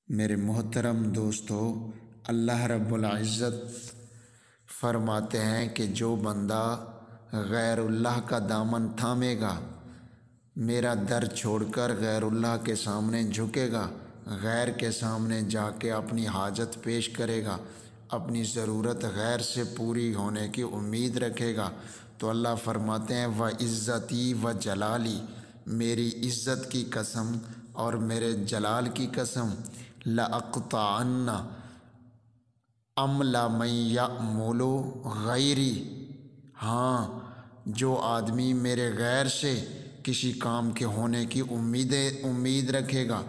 میرے محترم دوستو، اللہ رب العزت فرماتے ہیں کہ جو بندہ غیر اللہ کا دامن تھامے گا، میرا در چھوڑ کر غیر اللہ کے سامنے جھکے گا، غیر کے سامنے جا کے اپنی حاجت پیش کرے گا، اپنی ضرورت غیر سے پوری ہونے کی امید رکھے گا، تو اللہ فرماتے ہیں وَعِزَّتِی وَجَلَالِی، میری عزت کی قسم اور میرے جلال کی قسم، لَأَقْطَعَنَّ عَمْلَ مَن يَعْمُلُ غَيْرِی، ہاں جو آدمی میرے غیر سے کسی کام کے ہونے کی امید رکھے گا،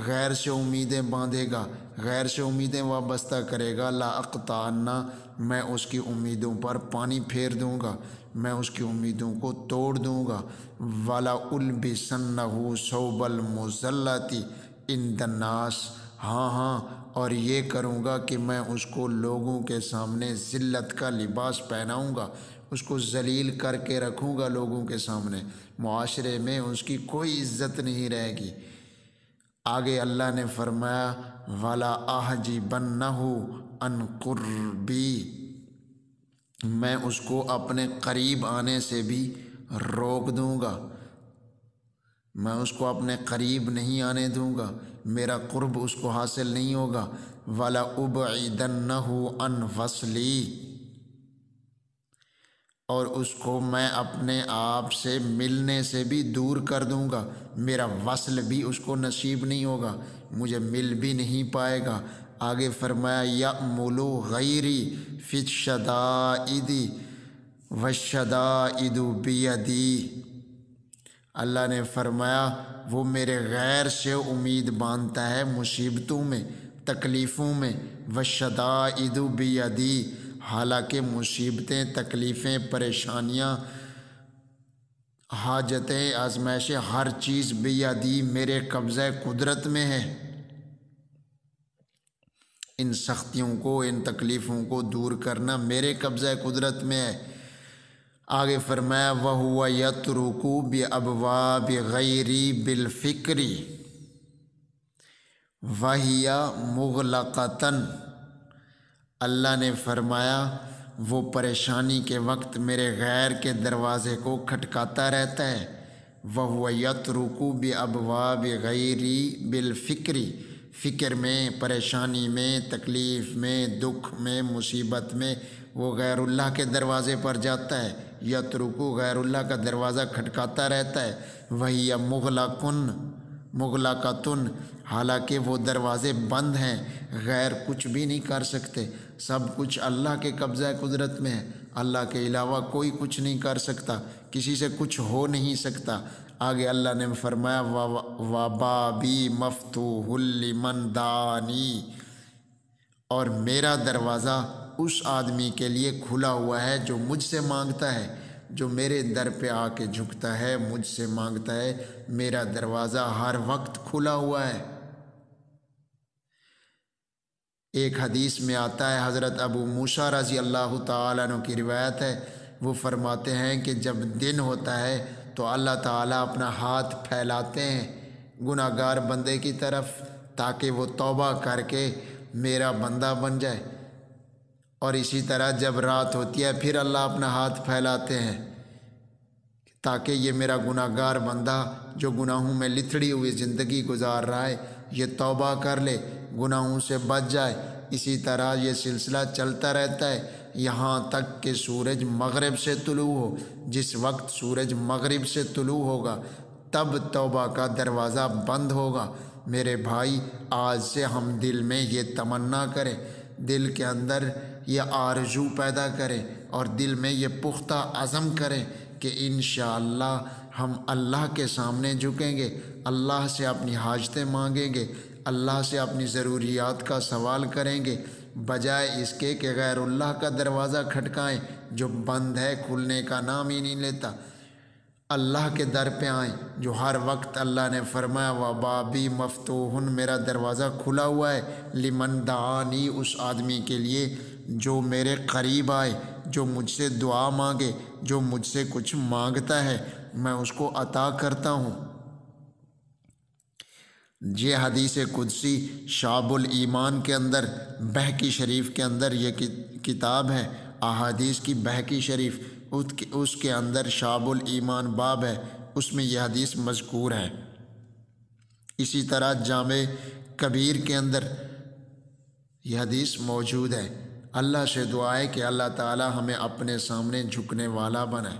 غیر سے امیدیں باندھے گا، غیر سے امیدیں وابستہ کرے گا، لَأَقْطَعَنَّ، میں اس کی امیدوں پر پانی پھیر دوں گا، میں اس کی امیدوں کو توڑ دوں گا، وَلَأُلْبِسَنَّهُ ثَوْبَ الْمُذَلَّةِ عِنْدَ النَّاسِ، ہاں اور یہ کروں گا کہ میں اس کو لوگوں کے سامنے ذلت کا لباس پہناؤں گا، اس کو ذلیل کر کے رکھوں گا لوگوں کے سامنے، معاشرے میں اس کی کوئی عزت نہیں رہے گی۔ آگے اللہ نے فرمایا وَلَا أَحْجِبَنَّهُ عَنْ قُرْبِي، میں اس کو اپنے قریب آنے سے بھی روک دوں گا، میں اس کو اپنے قریب نہیں آنے دوں گا، میرا قرب اس کو حاصل نہیں ہوگا۔ وَلَأُبْعِدَنَّهُ عَنْ وَصْلِي، اور اس کو میں اپنے آپ سے ملنے سے بھی دور کر دوں گا، میرا وصل بھی اس کو نصیب نہیں ہوگا، مجھے مل بھی نہیں پائے گا۔ آگے فرمایا یأمل غیری فی الشدائد والشدائد بیدی، اللہ نے فرمایا وہ میرے غیر سے امید باندھتا ہے مصیبتوں میں، تکلیفوں میں، والشدائد بیدی، حالانکہ مصیبتیں، تکلیفیں، پریشانیاں، حاجتیں، آزمائشیں، ہر چیز بیدی، میرے قبضہ قدرت میں ہے، ان سختیوں کو، ان تکلیفوں کو دور کرنا میرے قبضہ قدرت میں ہے۔ آگے فرمایا وَهُوَ يَتْرُكُ بِأَبْوَابِ غَيْرِی بِالْفِكْرِ وَهِيَ مُغْلَقَةً، اللہ نے فرمایا وہ پریشانی کے وقت میرے غیر کے دروازے کو کھٹکاتا رہتا ہے۔ وَهُوَ يَتْرُكُ بِأَبْوَابِ غَيْرِی بِالْفِكْرِ، فکر میں، پریشانی میں، تکلیف میں، دکھ میں، مصیبت میں وہ غیر اللہ کے دروازے پر جاتا ہے، یترکو غیر اللہ کا دروازہ کھٹکاتا رہتا ہے، وہی مغلقۃ، حالانکہ وہ دروازے بند ہیں، غیر کچھ بھی نہیں کر سکتے، سب کچھ اللہ کے قبضہ قدرت میں ہے، اللہ کے علاوہ کوئی کچھ نہیں کر سکتا، کسی سے کچھ ہو نہیں سکتا۔ آگے اللہ نے فرمایا وَبَابِی مَفْتُوحٌ لِمَنْ دَعَانِی، اور میرا دروازہ اس آدمی کے لیے کھلا ہوا ہے جو مجھ سے مانگتا ہے، جو میرے در پہ آ کے جھکتا ہے، مجھ سے مانگتا ہے، میرا دروازہ ہر وقت کھلا ہوا ہے۔ ایک حدیث میں آتا ہے، حضرت ابو موسیٰ رضی اللہ تعالیٰ عنہ کی روایت ہے، وہ فرماتے ہیں کہ جب دن ہوتا ہے تو اللہ تعالیٰ اپنا ہاتھ پھیلاتے ہیں گناہ گار بندے کی طرف تاکہ وہ توبہ کر کے میرا بندہ بن جائے، اور اسی طرح جب رات ہوتی ہے پھر اللہ اپنا ہاتھ پھیلاتے ہیں تاکہ یہ میرا گناہ گار بندہ جو گناہوں میں لتھڑی ہوئی زندگی گزار رہا ہے یہ توبہ کر لے، گناہوں سے بچ جائے۔ اسی طرح یہ سلسلہ چلتا رہتا ہے یہاں تک کہ سورج مغرب سے طلوع ہو، جس وقت سورج مغرب سے طلوع ہوگا تب توبہ کا دروازہ بند ہوگا۔ میرے بھائی، آج سے ہم دل میں یہ تمنا کریں، دل کے اندر یہ آرزو پیدا کریں اور دل میں یہ پختہ عزم کریں کہ انشاءاللہ ہم اللہ کے سامنے جھکیں گے، اللہ سے اپنی حاجتیں مانگیں گے، اللہ سے اپنی ضروریات کا سوال کریں گے، بجائے اس کے کہ غیر اللہ کا دروازہ کھٹکائیں جو بند ہے، کھلنے کا نام ہی نہیں لیتا۔ اللہ کے در پہ آئیں جو ہر وقت اللہ نے فرمایا وَبَابِی مَفْتُوحٌ، میرا دروازہ کھلا ہوا ہے، لِمَن دَعَانِی، اس آدمی کے لیے جو میرے قریب آئے، جو مجھ سے دعا مانگے، جو مجھ سے کچھ مانگتا ہے میں اس کو عطا کرتا ہوں۔ یہ حدیث قدسی شعب الایمان کے اندر بہقی شریف کے اندر یہ کتاب ہے، احادیث کی بہقی شریف، اس کے اندر شعب الایمان باب ہے، اس میں یہ حدیث مذکور ہے۔ اسی طرح جامع کبیر کے اندر یہ حدیث موجود ہے۔ اللہ سے دعا ہے کہ اللہ تعالی ہمیں اپنے سامنے جھکنے والا بنائے۔